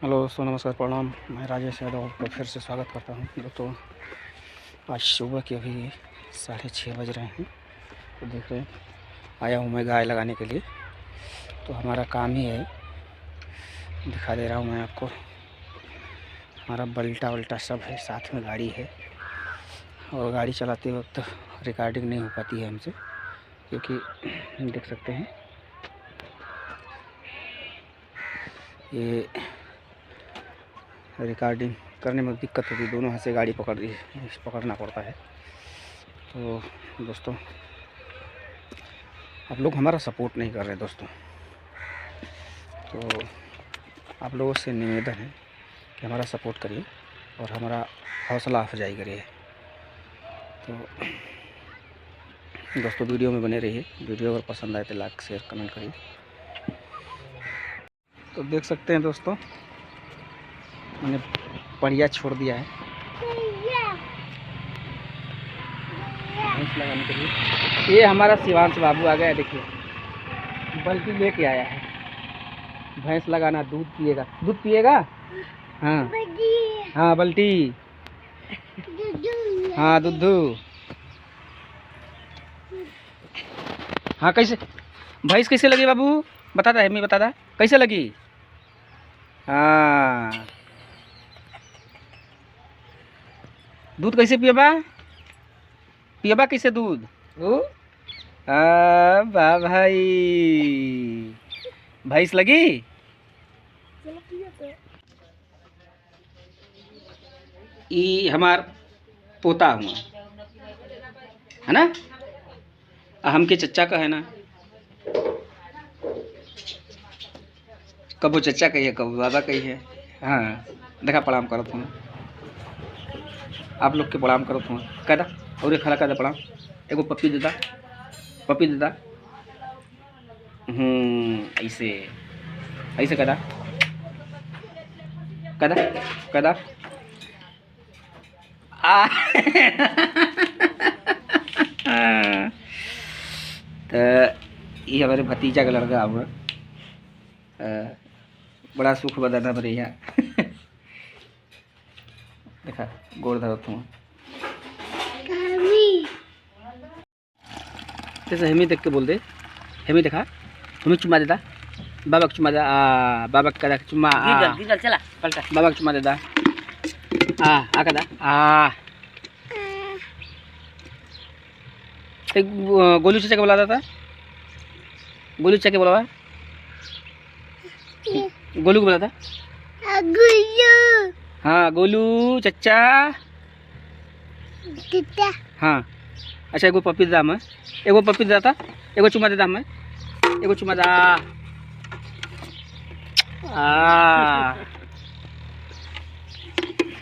Hello दोस्तों, नमस्कार, प्रणाम। मैं राजेश यादव आपका फिर से स्वागत करता हूँ दोस्तों। आज सुबह के अभी 6:30 बज रहे हैं। तो देख रहे हैं, आया हूँ मैं गाय लगाने के लिए। तो हमारा काम ही है, दिखा दे रहा हूँ मैं आपको। हमारा बल्टा वल्टा सब है, साथ में गाड़ी है। और गाड़ी चलाते वक्त रिकॉर्डिंग नहीं हो पाती है हमसे, क्योंकि देख सकते हैं ये रिकॉर्डिंग करने में दिक्कत होती है। दोनों हाथ से गाड़ी पकड़ना पड़ता है। तो दोस्तों, आप लोग हमारा सपोर्ट नहीं कर रहे दोस्तों। तो आप लोगों से निवेदन है कि हमारा सपोर्ट करिए और हमारा हौसला अफजाई करिए। तो दोस्तों, वीडियो में बने रहिए। वीडियो अगर पसंद आए तो लाइक शेयर कमेंट करिए। तो देख सकते हैं दोस्तों, मैंने बढ़िया छोड़ दिया है भैंस लगाने के लिए। ये हमारा शिवांश बाबू आ गया, देखिए बल्टी लेके आया है। भैंस लगाना, दूध पिएगा। हाँ हाँ, बल्टी, हाँ दूधू। हाँ, कैसे भैंस कैसे लगी बाबू, बता दा, हमें बता दा कैसे लगी। हाँ, दूध कैसे पिएबा कैसे दूध। वाह भाई, भैंस लगी। ये हमार पोता हुआ है ना, हमके चच्चा का है ना। कबो चच्चा कहिए, कबो बाबा कहिए। हाँ, देखा प्रणाम करो तुम, आप लोग के प्रणाम करो तुम। कदा और खड़ा कदा प्रणाम, एगो पप्पी देता, पप्पी देता। ऐसे ऐसे कदा कदा कदा आ तो ये हमारे भतीजा का लड़का हुआ, बड़ा सुख बदना बढ़िया। देखा गोड़ धरो तुम, जैसे हेमी देख के बोल दे। हेमी देखा, हमें चुम्मा देता, बाबा को चुम्मा दे। बाबा का चुम्मा, चला पलटा, बाबा को चुम्मा देता। कदा एक गोलू चाचा के बुलाता था, गोलू चाचा के बुलावा, गोलू को बुलाता। हाँ, गोलू चचा। हाँ, अच्छा, एगो पप्पी देता मैं, एगो पप्पी देता, एगो चुम्मा देता मैं, एगो चुम्मा दा।